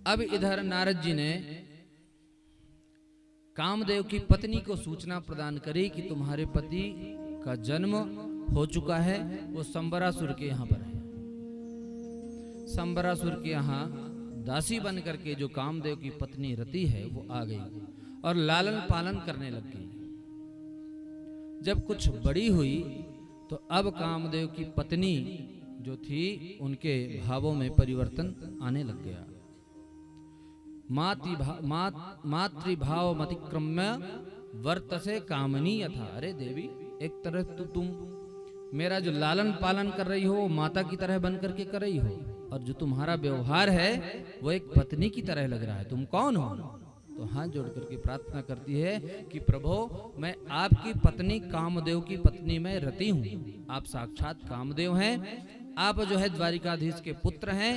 अब इधर नारद जी ने कामदेव की पत्नी को सूचना प्रदान करी कि तुम्हारे पति का जन्म हो चुका है, वो संबरासुर के यहाँ पर है। संबरासुर के यहाँ दासी बन करके जो कामदेव की पत्नी रति है वो आ गई और लालन पालन करने लग गई। जब कुछ बड़ी हुई तो अब कामदेव की पत्नी जो थी उनके भावों में परिवर्तन आने लग गया। मातृभाव मतिक्रम्य वर्तसे कामनी यथा। अरे देवी, एक तरह तो तुम मेरा जो लालन पालन कर रही हो वो माता की तरह बन करके कर रही हो, और जो तुम्हारा व्यवहार है वो एक पत्नी की तरह लग रहा है, तुम कौन हो? तो हाथ जोड़ करके प्रार्थना करती है कि प्रभु, मैं आपकी पत्नी कामदेव की पत्नी में रति हूँ। आप साक्षात कामदेव हैं, आप जो है द्वारिकाधीश के पुत्र हैं,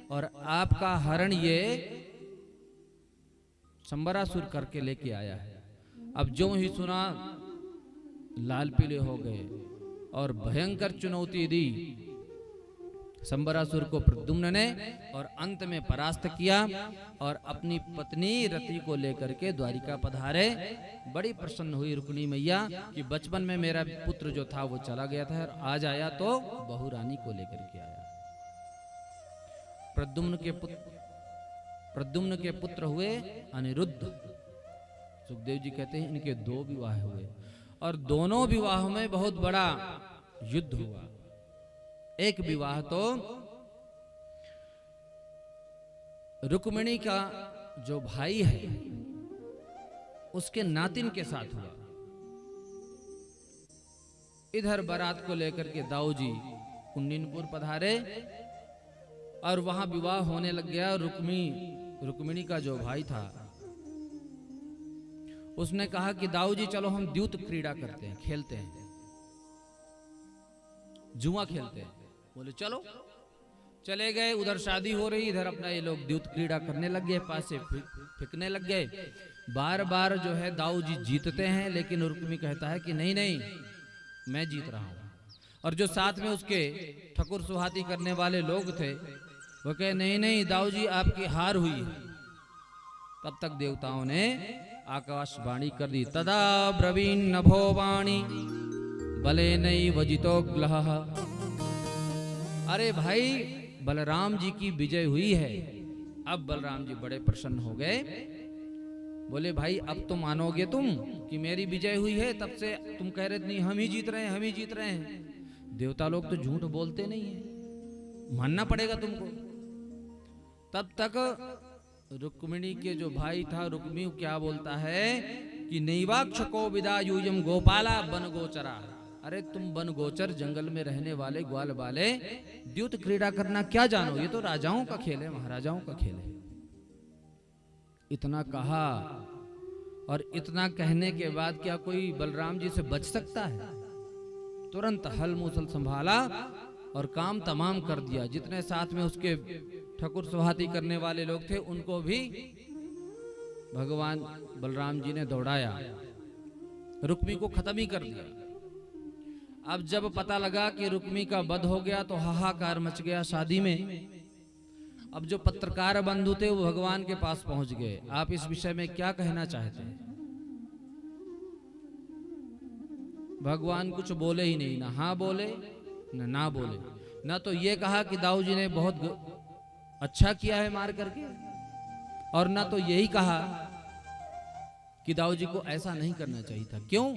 और आपका हरण ये संबरासुर करके लेके आया है। अब जो ही सुना लाल पीले हो गए और भयंकर चुनौती दी संबरासुर को प्रद्युम्न ने, और अंत में परास्त किया और अपनी पत्नी रति को लेकर के द्वारिका पधारे। बड़ी प्रसन्न हुई रुक्मिणी मैया कि बचपन में मेरा पुत्र जो था वो चला गया था, और आज आया तो बहू रानी को लेकर के आया। प्रद्युम्न के पुत्र हुए अनिरुद्ध। सुखदेव जी कहते हैं इनके 2 विवाह हुए, और दोनों विवाहों में बहुत बड़ा युद्ध हुआ। एक विवाह तो रुक्मिणी का जो भाई है उसके नातिन के साथ हुआ। इधर बारात को लेकर के दाऊ जी कुंडिनपुर पधारे और वहां विवाह होने लग गया। रुक्मिणी का जो भाई था उसने कहा कि दाऊ जी चलो हम द्यूत क्रीड़ा करते हैं, खेलते हैं, जुआ खेलते हैं। बोले चलो। चले गए, उधर शादी हो रही, इधर अपना ये लोग द्यूत क्रीड़ा करने लग गए, पास से फेंकने लग गए। बार बार जो है दाऊ जी जीतते हैं, लेकिन रुक्मिणी कहता है कि नहीं नहीं मैं जीत रहा हूं। और जो साथ में उसके ठकुर सुहाती करने वाले लोग थे वो कहे नहीं नहीं दाऊ जी आपकी हार हुई है। तब तक देवताओं ने आकाशवाणी कर दी, तदा ब्रवीण नभो वाणी बले नई वजितो ग्लह। अरे भाई, बलराम जी की विजय हुई है। अब बलराम जी बड़े प्रसन्न हो गए। बोले भाई अब तो मानोगे तुम कि मेरी विजय हुई है? तब से तुम कह रहे नहीं हम ही जीत रहे हैं, हम ही जीत रहे हैं। देवता लोग तो झूठ बोलते नहीं है, मानना पड़ेगा तुमको। तब तक रुक्मिणी के जो भाई था, रुक्मी क्या बोलता है कि नैवाक्षको विदायूयम गोपाला वन गोचरा। अरे तुम वन गोचर जंगल में रहने वाले ग्वाल वाले द्यूत क्रीड़ा करना क्या जानो? ये तो राजाओं का खेल है, महाराजाओं का खेल है। इतना कहा, और इतना कहने के बाद क्या कोई बलराम जी से बच सकता है? तुरंत हल मूसल संभाला और काम तमाम कर दिया। जितने साथ में उसके ठकुर सुहाती करने वाले लोग थे उनको भी भगवान बलराम जी ने दौड़ाया, रुक्मी को खत्म ही कर दिया। अब जब पता लगा कि रुक्मी का वध हो गया तो हाहाकार मच गया शादी में। अब जो पत्रकार बंधु थे वो भगवान के पास पहुंच गए। आप इस विषय में क्या कहना चाहते हैं? भगवान कुछ बोले ही नहीं, ना हाँ बोले ना बोले। ना तो ये कहा कि दाऊ जी ने बहुत अच्छा किया है मार करके, और ना तो यही कहा कि दाऊ जी को ऐसा नहीं करना चाहिए था। क्यों?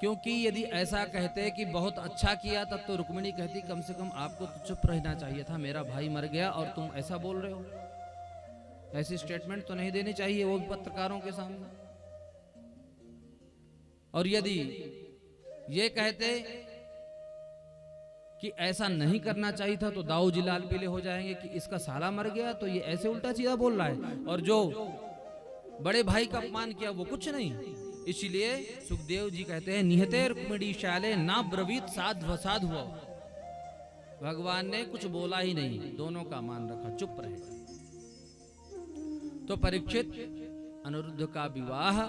क्योंकि यदि ऐसा कहते कि बहुत अच्छा किया तब तो रुक्मिणी कहती कम से कम आपको तो चुप रहना चाहिए था, मेरा भाई मर गया और तुम ऐसा बोल रहे हो। ऐसी स्टेटमेंट तो नहीं देनी चाहिए, वो भी पत्रकारों के सामने। और यदि ये कहते कि ऐसा नहीं करना चाहिए था तो दाऊ जी लाल पीले हो जाएंगे कि इसका साला मर गया, तो ये ऐसे उल्टा सीधा बोल रहा है। और जो बड़े भाई का अपमान किया वो कुछ नहीं। इसलिए सुखदेव जी कहते हैं निहते रुक्मिणी शाले ना ब्रवीत साध्व साधु। भगवान ने कुछ बोला ही नहीं, दोनों का मान रखा, चुप रहे। तो परीक्षित अनिरुद्ध का विवाह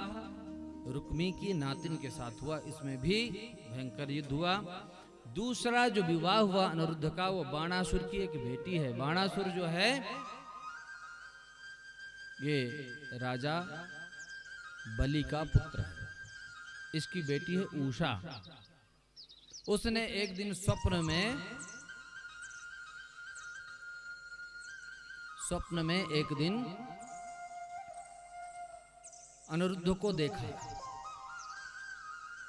रुक्मी की नातिन के साथ हुआ, इसमें भी भयंकर युद्ध हुआ। दूसरा जो विवाह हुआ अनिरुद्ध का वो बाणासुर की एक बेटी है। बाणासुर जो है ये राजा बलि का पुत्र है, इसकी बेटी है उषा। उसने एक दिन स्वप्न में एक दिन अनिरुद्ध को देखा,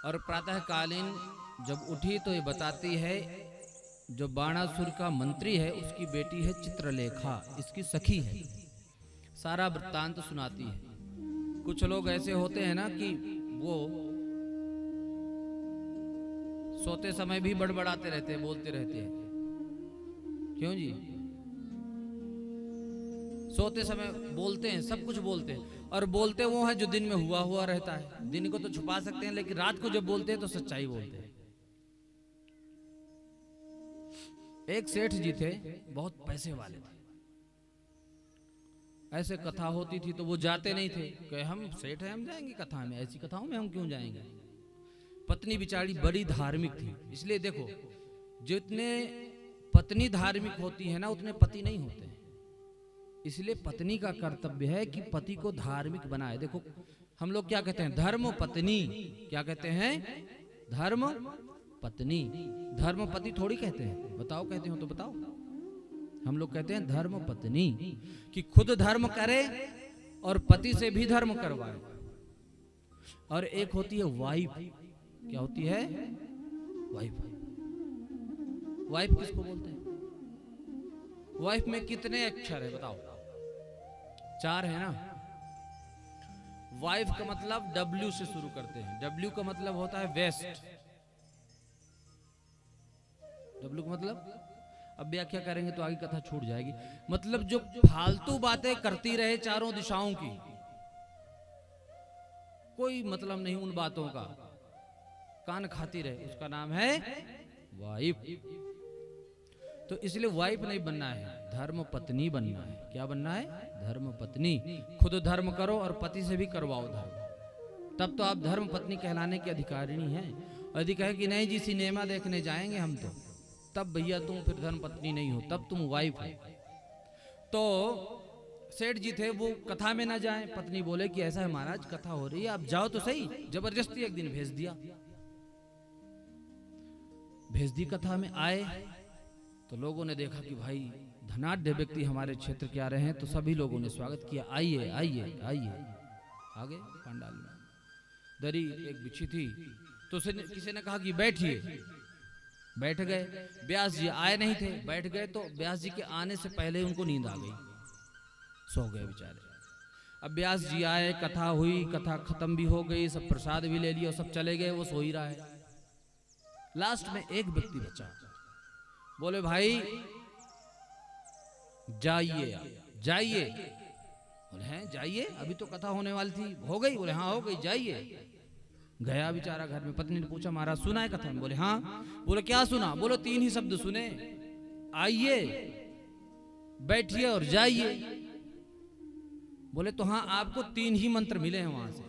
और प्रातःकालीन जब उठी तो ये बताती है जो बाणासुर का मंत्री है उसकी बेटी है चित्रलेखा, इसकी सखी है। सारा वृत्तांत सुनाती है। कुछ लोग ऐसे होते हैं ना कि वो सोते समय भी बड़बड़ाते रहते हैं, बोलते रहते हैं। क्यों जी? सोते समय बोलते हैं, सब कुछ बोलते हैं, और बोलते वो है जो दिन में हुआ हुआ रहता है। दिन को तो छुपा सकते हैं, लेकिन रात को जब बोलते हैं तो सच्चाई बोलते हैं। एक सेठ जी थे, बहुत पैसे वाले थे। ऐसे कथा होती थी तो वो जाते नहीं थे, कहे हम सेठ हैं, हम जाएंगे कथा में, ऐसी कथाओं में हम क्यों जाएंगे। पत्नी बिचारी बड़ी धार्मिक थी, इसलिए देखो जितने पत्नी धार्मिक होती है ना उतने पति नहीं होते हैं। इसलिए पत्नी का कर्तव्य है कि पति को धार्मिक बनाए। देखो हम लोग क्या कहते हैं, धर्म पत्नी, क्या कहते हैं, धर्म पत्नी। धर्म पति थोड़ी कहते हैं, बताओ कहते हो तो बताओ। हम लोग कहते हैं धर्म पत्नी, कि खुद धर्म करे और पति से भी धर्म करवाए। और एक होती है वाइफ, क्या होती है, वाइफ। वाइफ किसको बोलते हैं? वाइफ में कितने अक्षर है बताओ? 4 है ना। वाइफ का मतलब W से शुरू करते हैं। W का मतलब होता है वेस्ट। W का मतलब, अब व्याख्या करेंगे तो आगे कथा छूट जाएगी। मतलब जो फालतू बातें करती रहे चारों दिशाओं की, कोई मतलब नहीं उन बातों का, कान खाती रहे, उसका नाम है वाइफ। तो इसलिए वाइफ नहीं बनना है, धर्म पत्नी बनना है। क्या बनना है? धर्म पत्नी। खुद धर्म करो और पति से भी करवाओ धर्म, तब तो आप धर्म पत्नी कहलाने की अधिकारिणी हैं। यदि कहे कि नहीं जी सिनेमा देखने जाएंगे हम, तो तब भैया तुम फिर धर्म पत्नी नहीं हो, तब तुम वाइफ हो। तो सेठ जी थे, वो कथा में ना जाएं। पत्नी बोले कि ऐसा है महाराज, कथा हो रही है, आप जाओ तो सही। जबरदस्ती एक दिन भेज दी। कथा में आए तो लोगों ने देखा कि भाई धनाढ्य व्यक्ति हमारे क्षेत्र के आ रहे हैं, तो सभी लोगों ने स्वागत किया, आइए आइए आइए। आगे पंडाल में दरी एक बिछी थी, तो किसी ने कहा कि बैठिए। बैठ गए। व्यास जी आए नहीं थे, बैठ गए। तो व्यास जी के आने से पहले उनको नींद आ गई, सो गए बेचारे। अब व्यास जी आए, कथा हुई, कथा खत्म भी हो गई, सब प्रसाद भी ले लिया, सब चले गए, वो सो ही रहा है। लास्ट में एक व्यक्ति बचा, बोले भाई जाइए जाइए। बोले हैं जाइए, अभी तो कथा होने वाली थी, हो गई? बोले हाँ हो गई, जाइए। गया बेचारा घर में। पत्नी ने पूछा महाराज सुना है कथा में? बोले हाँ। बोले क्या सुना? बोलो 3 ही शब्द सुने, आइए, बैठिए और जाइए। बोले तो हाँ आपको 3 ही मंत्र मिले हैं वहां से,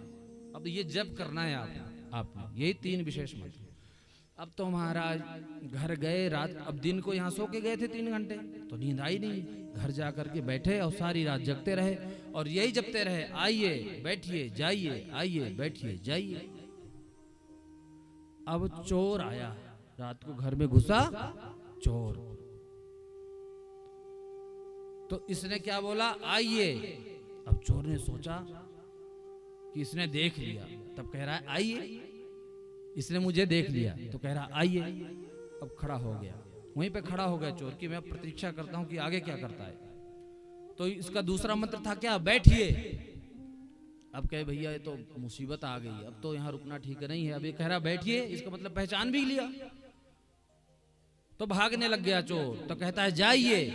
अब ये जप करना है आपने, यही 3 विशेष मंत्र। अब तो महाराज घर गए, रात, अब दिन को यहाँ सो के गए थे 3 घंटे, तो नींद आई नहीं। घर जा करके बैठे और सारी रात जगते रहे, और यही जपते रहे, आइए बैठिए जाइए, आइए बैठिए जाइए। अब चोर आया, रात को घर में घुसा चोर। तो इसने क्या बोला? आइए। अब चोर ने सोचा कि इसने देख लिया, तब कह रहा है आइए। इसने मुझे देख लिया तो कह रहा आइए। अब खड़ा हो गया, वहीं पे खड़ा हो गया चोर कि मैं प्रतीक्षा करता हूं कि आगे क्या करता है। तो इसका दूसरा मंत्र था क्या? बैठिए। अब कहे भैया ये तो मुसीबत आ गई, अब तो यहाँ रुकना ठीक नहीं है। अब ये कह रहा बैठिए, इसका मतलब पहचान भी लिया। तो भागने लग गया चोर, तो कहता है जाइए।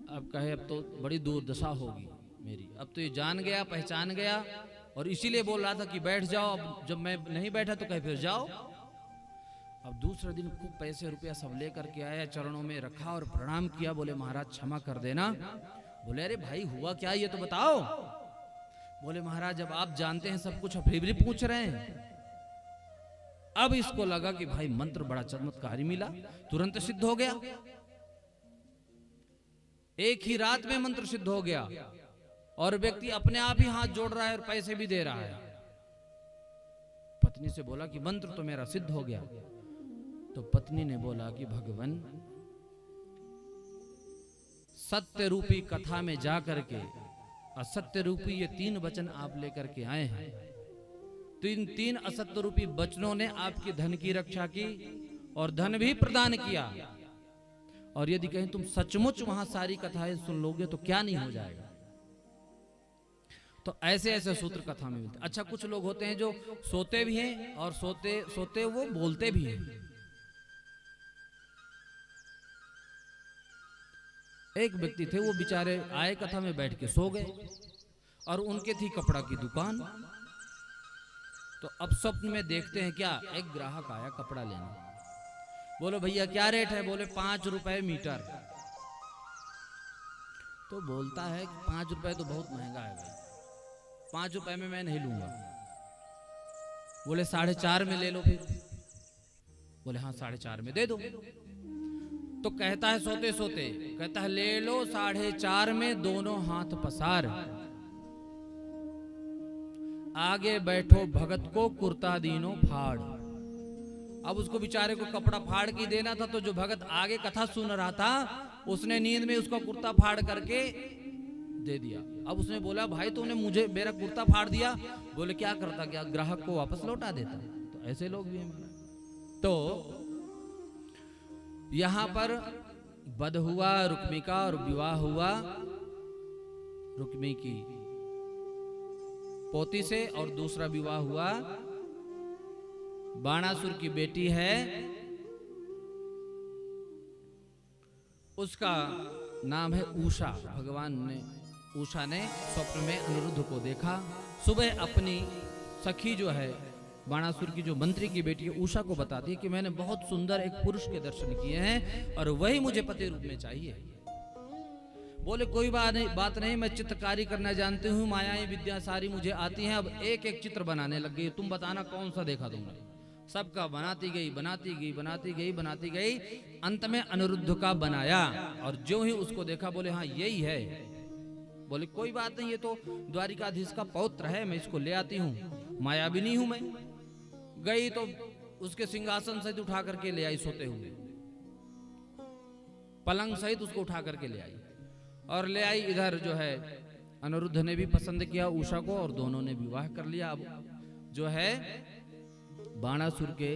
अब कहे अब तो बड़ी दुर्दशा होगी मेरी, अब तो ये जान गया, पहचान गया, और इसीलिए बोल रहा था कि बैठ जाओ। अब जब मैं नहीं बैठा तो कहे फिर जाओ। अब दूसरे दिन खूब पैसे रुपया सब लेकर के आया, चरणों में रखा और प्रणाम किया। बोले महाराज क्षमा कर देना। बोले अरे भाई हुआ क्या ये तो बताओ। बोले महाराज अब आप जानते हैं सब कुछ, फिर भी पूछ रहे हैं। अब इसको लगा कि भाई मंत्र बड़ा चमत्कारी मिला, तुरंत सिद्ध हो गया, एक ही रात में मंत्र सिद्ध हो गया। और व्यक्ति अपने आप ही हाथ जोड़ रहा है और पैसे भी दे रहा है। पत्नी से बोला कि मंत्र तो मेरा सिद्ध हो गया। तो पत्नी ने बोला कि भगवान, सत्य रूपी कथा में जा करके असत्य रूपी ये 3 वचन आप लेकर के आए हैं, तो इन 3 असत्य रूपी वचनों ने आपकी धन की रक्षा की और धन भी प्रदान किया, और यदि कहीं तुम सचमुच वहां सारी कथाएं सुन लोगे तो क्या नहीं हो जाएगा। तो ऐसे ऐसे सूत्र कथा में मिलते। अच्छा, कुछ लोग होते हैं जो सोते भी हैं और सोते सोते वो बोलते भी हैं। एक व्यक्ति थे, वो बेचारे आए कथा में बैठ के सो गए और उनके थी कपड़ा की दुकान। तो अब स्वप्न में देखते हैं क्या, एक ग्राहक आया कपड़ा लेने। बोलो भैया क्या रेट है? बोले 5 रुपए मीटर। तो बोलता है कि 5 रुपए तो बहुत महंगा है भाई, 5 रुपए में मैं नहीं लूंगा। बोले 4.5 में ले लो फिर। बोले हाँ 4.5 में दे दो। तो कहता है सोते सोते, कहता है ले लो 4.5 में, दोनों हाथ पसार, आगे बैठो भगत को कुर्ता दीनो फाड़। अब उसको बेचारे को कपड़ा फाड़ के देना था, तो जो भगत आगे कथा सुन रहा था उसने नींद में उसका कुर्ता फाड़ करके दे दिया। अब उसने बोला भाई तूने मुझे मेरा कुर्ता फाड़ दिया। बोले क्या करता, क्या ग्राहक को वापस लौटा देता? तो ऐसे लोग भी हैं। तो यहां पर वध हुआ रुक्मी का और विवाह हुआ रुक्मी की पोती से, और दूसरा विवाह हुआ बाणासुर की बेटी है, उसका नाम है उषा। भगवान ने उषा ने स्वप्न में अनिरुद्ध को देखा। सुबह अपनी सखी जो है बाणासुर की, जो मंत्री की बेटी है, उषा को बताती है कि मैंने बहुत सुंदर एक पुरुष के दर्शन किए हैं और वही मुझे पति रूप में चाहिए। बोले कोई बात नहीं, मैं चित्रकारी करना जानती हूँ, मायाएं विद्या सारी मुझे आती हैं। अब एक एक चित्र बनाने लग गई, तुम बताना कौन सा देखा तुमने। सबका बनाती गई बनाती गई बनाती गई बनाती गई, अंत में अनिरुद्ध का बनाया। और जो ही उसको देखा बोले हाँ यही है। बोले कोई बात नहीं, ये तो द्वारिकाधीश का पौत्र है, मैं इसको ले आती हूँ, मायाविनी हूं मैं। गई तो उसके सिंहासन सहित उठा करके ले आई, सोते हुए पलंग सहित उसको उठा करके ले आई और ले आई। इधर जो है अनिरुद्ध ने भी पसंद किया उषा को और दोनों ने विवाह कर लिया। अब जो है बाणासुर के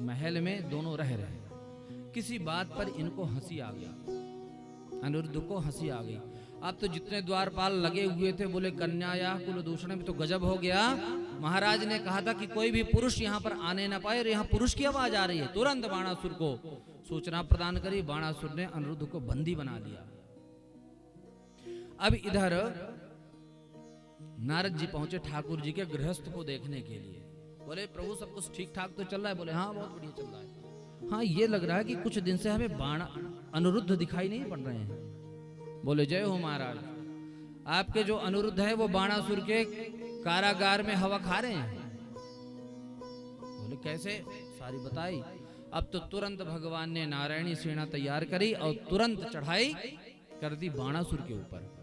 महल में दोनों रह रहे। किसी बात पर इनको हंसी आ गया, अनिरुद्ध को हंसी आ गई। अब तो जितने द्वारपाल लगे हुए थे बोले कन्या या कुल दूषण में तो गजब हो गया। महाराज ने कहा था कि कोई भी पुरुष यहाँ पर आने ना पाए, और यहाँ पुरुष की आवाज आ रही है। तुरंत बाणासुर को सूचना प्रदान करी। बाणासुर ने अनिरुद्ध को बंदी बना लिया। अब इधर नारद जी पहुंचे ठाकुर जी के गृहस्थ को देखने के लिए। बोले प्रभु सब कुछ ठीक ठाक तो चल रहा है? बोले हाँ बहुत बढ़िया चल रहा है। हाँ ये लग रहा है कि कुछ दिन से हमें अनिरुद्ध दिखाई नहीं पड़ रहे हैं। बोले जय हो महाराज, आपके जो अनिरुद्ध है वो बाणासुर के कारागार में हवा खा रहे हैं। बोले कैसे? सारी बताई। अब तो तुरंत भगवान ने नारायणी सेना तैयार करी और तुरंत चढ़ाई कर दी बाणासुर के ऊपर।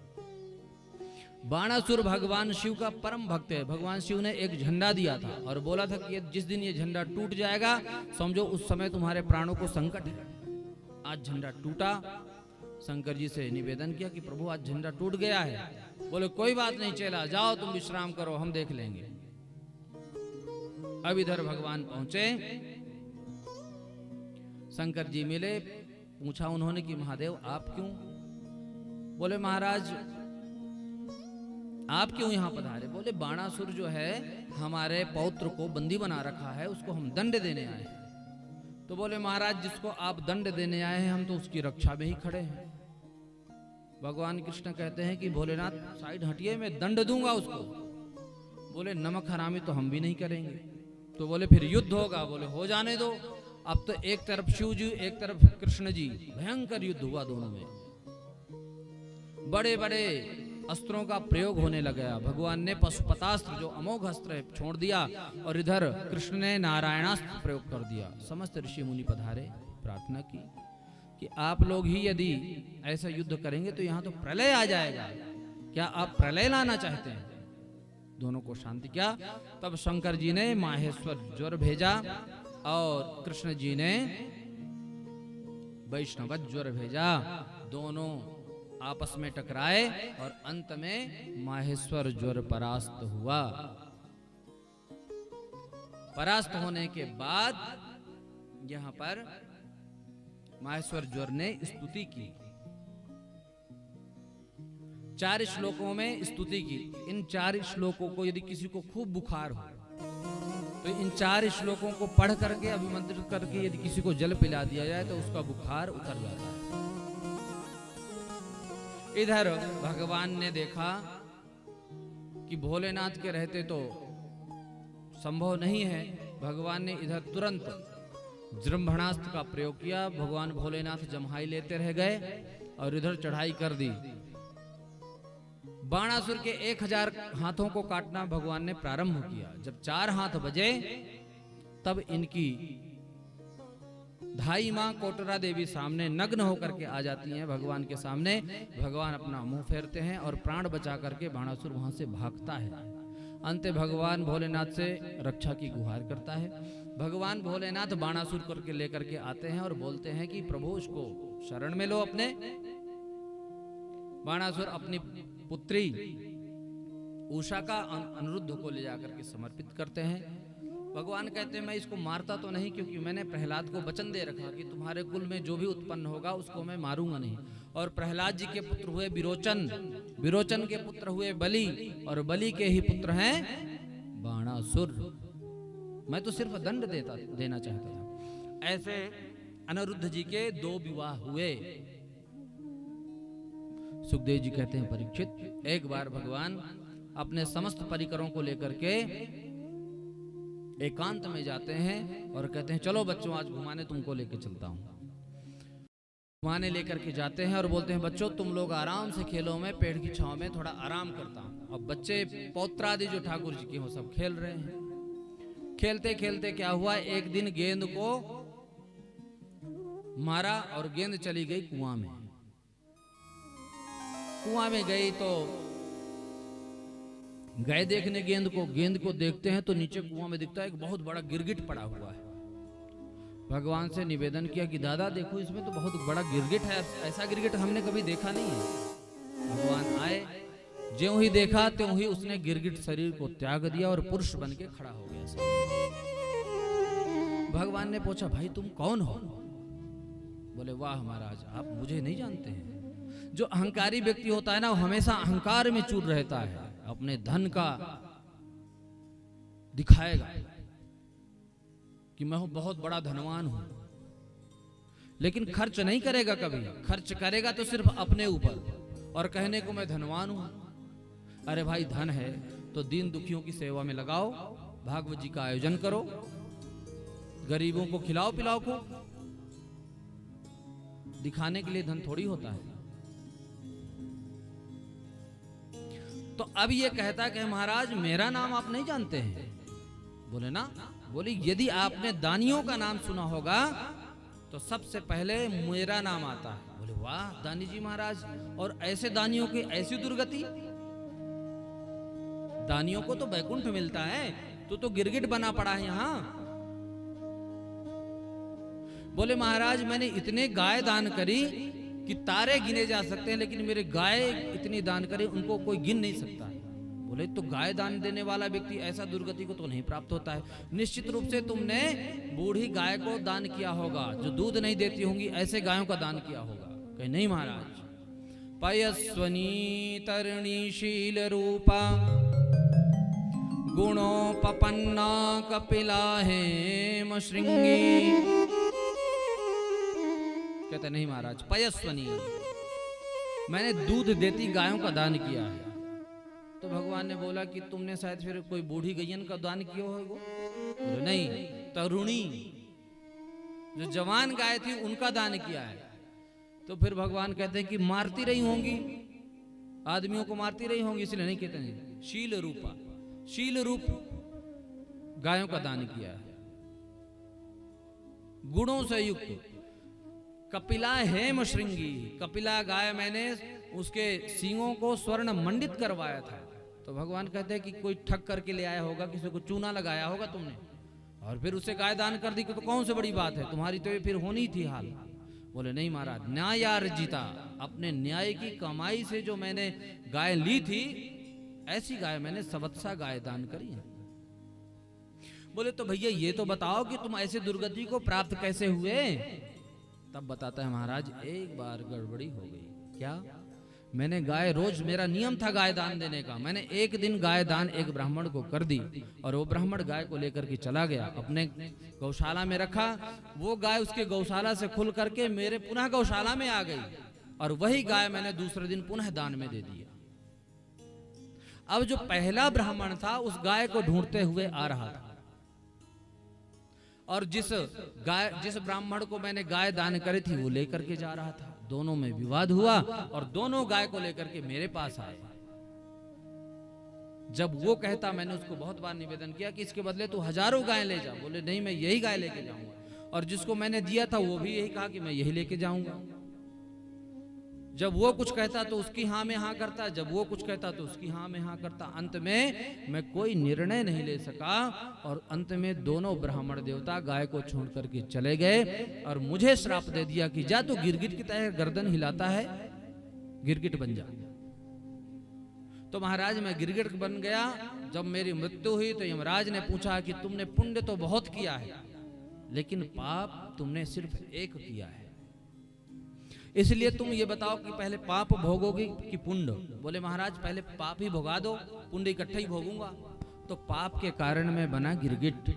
बाणासुर भगवान शिव का परम भक्त है। भगवान शिव ने एक झंडा दिया था और बोला था कि जिस दिन ये झंडा टूट जाएगा समझो उस समय तुम्हारे प्राणों को संकट है। आज झंडा टूटा। शंकर जी से निवेदन किया कि प्रभु आज झंडा टूट गया है। बोले कोई बात नहीं चला, जाओ तुम विश्राम करो, हम देख लेंगे। अब इधर भगवान पहुंचे, शंकर जी मिले, पूछा उन्होंने कि महादेव आप क्यों? बोले महाराज आप क्यों यहाँ पधारे? बोले बाणासुर जो है हमारे पौत्र को बंदी बना रखा है, उसको हम दंड देने आए हैं। तो बोले महाराज जिसको आप दंड देने आए हैं हम तो उसकी रक्षा में ही खड़े हैं। भगवान कृष्ण कहते हैं कि भोलेनाथ साइड हटिए, मैं दंड दूंगा उसको। बोले नमक हरामी तो हम भी नहीं करेंगे। तो बोले फिर युद्ध होगा। बोले हो जाने दो। अब तो एक तरफ शिव जी एक तरफ कृष्ण जी, भयंकर युद्ध हुआ दोनों में। बड़े बड़े अस्त्रों का प्रयोग होने लगा। भगवान ने पशुपतास्त्र जो अमोघ अस्त्र है छोड़ दिया और इधर कृष्ण ने नारायणास्त्र प्रयोग कर दिया। समस्त ऋषि मुनि पधारे, प्रार्थना की कि आप लोग ही यदि ऐसा युद्ध करेंगे तो यहाँ तो प्रलय आ जाएगा। क्या आप प्रलय लाना चाहते हैं? दोनों को शांति किया। तब शंकर जी ने माहेश्वर ज्वर भेजा और कृष्ण जी ने वैष्णव ज्वर भेजा। दोनों आपस में टकराए और अंत में माहेश्वर ज्वर परास्त हुआ। परास्त होने के बाद यहां पर माहेश्वर ज्वर ने स्तुति की, 4 श्लोकों में स्तुति की। इन 4 श्लोकों को यदि किसी को खूब बुखार हो तो इन 4 श्लोकों को पढ़ करके अभिमंत्रित करके यदि किसी को जल पिला दिया जाए तो उसका बुखार उतर जाता है। इधर भगवान ने देखा कि भोलेनाथ के रहते तो संभव नहीं है। भगवान ने इधर तुरंत जृंभणास्त्र का प्रयोग किया। भगवान भोलेनाथ जम्हाई लेते रह गए और इधर चढ़ाई कर दी। बाणासुर के 1000 हाथों को काटना भगवान ने प्रारंभ किया। जब 4 हाथ बजे तब इनकी धाई मां कोटरा देवी सामने नग्न होकर के आ जाती हैं भगवान के सामने। भगवान अपना मुंह फेरते हैं और प्राण बचा करके बाणासुर वहां से भागता है। अंत भगवान भोलेनाथ से रक्षा की गुहार करता है। भगवान भोलेनाथ बाणासुर करके लेकर के आते हैं और बोलते हैं कि प्रभु उसको शरण में लो अपने। बाणासुर अपनी पुत्री उषा का अनिरुद्ध को ले जाकर के समर्पित करते हैं। भगवान कहते हैं मैं इसको मारता तो नहीं, क्योंकि मैंने प्रहलाद को वचन दे रखा कि तुम्हारे कुल में जो भी उत्पन्न होगा उसको मैं मारूंगा नहीं। और प्रहलाद जी के पुत्र हुए विरोचन, विरोचन के पुत्र हुए बलि, और बलि के ही पुत्र हैं बाणासुर। मैं तो सिर्फ दंड देना चाहता था। ऐसे अनिरुद्ध जी के 2 विवाह हुए। सुखदेव जी कहते हैं परीक्षित, एक बार भगवान अपने समस्त परिकरों को लेकर के एकांत में जाते हैं और कहते हैं चलो बच्चों आज घुमाने तुमको लेके चलता हूं। घुमाने लेकर के जाते हैं और बोलते हैं बच्चों तुम लोग आराम से खेलो, मैं पेड़ की छांव में थोड़ा आराम करता हूं। अब बच्चे पौत्रादि जो ठाकुर जी के हो सब खेल रहे हैं। खेलते खेलते क्या हुआ, एक दिन गेंद को मारा और गेंद चली गई कुआं में। कुआं में गई तो गए देखने गेंद को देखते हैं तो नीचे कुआं में दिखता है एक बहुत बड़ा गिरगिट पड़ा हुआ है। भगवान से निवेदन किया कि दादा देखो इसमें तो बहुत बड़ा गिरगिट है, ऐसा गिरगिट हमने कभी देखा नहीं है। भगवान आए, ज्यों ही देखा त्यों ही उसने गिरगिट शरीर को त्याग दिया और पुरुष बन के खड़ा हो गया। भगवान ने पूछा भाई तुम कौन हो? बोले वाह महाराज आप मुझे नहीं जानते हैं। जो अहंकारी व्यक्ति होता है ना वो हमेशा अहंकार में चूर रहता है, अपने धन का दिखाएगा कि मैं बहुत बड़ा धनवान हूं, लेकिन खर्च नहीं करेगा कभी। खर्च करेगा तो सिर्फ अपने ऊपर और कहने को मैं धनवान हूं। अरे भाई धन है तो दीन दुखियों की सेवा में लगाओ, भागवत जी का आयोजन करो, गरीबों को खिलाओ पिलाओ को। दिखाने के लिए धन थोड़ी होता है। तो अब ये कहता है कि महाराज मेरा नाम आप नहीं जानते हैं। बोले ना, बोले यदि आपने दानियों का नाम सुना होगा तो सबसे पहले मेरा नाम आता है। बोले वाह दानी जी महाराज, और ऐसे दानियों की ऐसी दुर्गति। दानियों को तो वैकुंठ मिलता है, तो गिरगिट बना पड़ा है यहां। बोले महाराज मैंने इतने गाय दान करी कि तारे गिने जा सकते हैं, लेकिन मेरे गाय इतनी दान करे उनको कोई गिन नहीं सकता। बोले तो गाय दान देने वाला व्यक्ति ऐसा दुर्गति को तो नहीं प्राप्त होता है। निश्चित रूप से तुमने बूढ़ी गाय को दान किया होगा जो दूध नहीं देती होंगी, ऐसे गायों का दान किया होगा। कहे नहीं महाराज, पयस्वनी तरणीशील रूपा गुणोपपन्ना कपिला हेम श्रृंगी। कहते नहीं महाराज पयस्वनी, मैंने दूध देती गायों का दान किया है। तो भगवान ने बोला कि तुमने शायद फिर कोई बूढ़ी गैयन का दान किया होगा। बोले नहीं, तरुणी जो जवान गाय थी उनका दान किया है। तो फिर भगवान कहते हैं कि मारती रही होंगी, आदमियों को मारती रही होंगी, इसलिए नहीं कहते हैं। शील रूपा, शील रूप गायों का दान किया है, गुणों से युक्त। कपिला हेम श्रृंगी, कपिला गाय मैंने उसके सींगों को स्वर्ण मंडित करवाया था। तो भगवान कहते हैं कि कोई ठग करके ले आया होगा, किसी को चूना लगाया होगा तुमने, और फिर उसे गाय दान कर दी, तो कौन सी बड़ी बात है, तुम्हारी तो ये फिर होनी थी हाल। बोले नहीं महाराज, न्यायार्जिता, अपने न्याय की कमाई से जो मैंने गाय ली थी, ऐसी गाय मैंने सवत्सा गाय दान करी है। बोले तो भैया ये तो बताओ कि तुम ऐसे दुर्गति को प्राप्त कैसे हुए। तब बताता है महाराज, एक बार गड़बड़ी हो गई। क्या? मैंने गाय, रोज मेरा नियम था गाय दान देने का, मैंने एक दिन गाय दान एक ब्राह्मण को कर दी, और वो ब्राह्मण गाय को लेकर के चला गया, अपने गौशाला में रखा। वो गाय उसके गौशाला से खुल करके मेरे पुनः गौशाला में आ गई, और वही गाय मैंने दूसरे दिन पुनः दान में दे दिया। अब जो पहला ब्राह्मण था उस गाय को ढूंढते हुए आ रहा था, और जिस ब्राह्मण को मैंने गाय दान करी थी वो लेकर के जा रहा था। दोनों में विवाद हुआ और दोनों गाय को लेकर के मेरे पास आए। जब वो कहता, मैंने उसको बहुत बार निवेदन किया कि इसके बदले तू हजारों गाय ले जा। बोले नहीं, मैं यही गाय लेके जाऊंगा। और जिसको मैंने दिया था वो भी यही कहा कि मैं यही लेके जाऊंगा। जब वो कुछ कहता तो उसकी हाँ में हाँ करता, जब वो कुछ कहता तो उसकी हाँ में हाँ करता। अंत में मैं कोई निर्णय नहीं ले सका, और अंत में दोनों ब्राह्मण देवता गाय को छोड़ करके चले गए, और मुझे श्राप दे दिया कि जा तू गिरगिट की तरह गर्दन हिलाता है, गिरगिट बन जा। तो महाराज मैं गिरगिट बन गया। जब मेरी मृत्यु हुई तो यमराज ने पूछा कि तुमने पुण्य तो बहुत किया है, लेकिन पाप तुमने सिर्फ एक किया है, इसलिए तुम ये बताओ कि पहले पाप भोगोगे कि पुण्य। बोले महाराज पहले पाप ही भोगा दो, पुण्य इकट्ठा ही भोगूंगा। तो पाप के कारण मैं बना गिरगिट,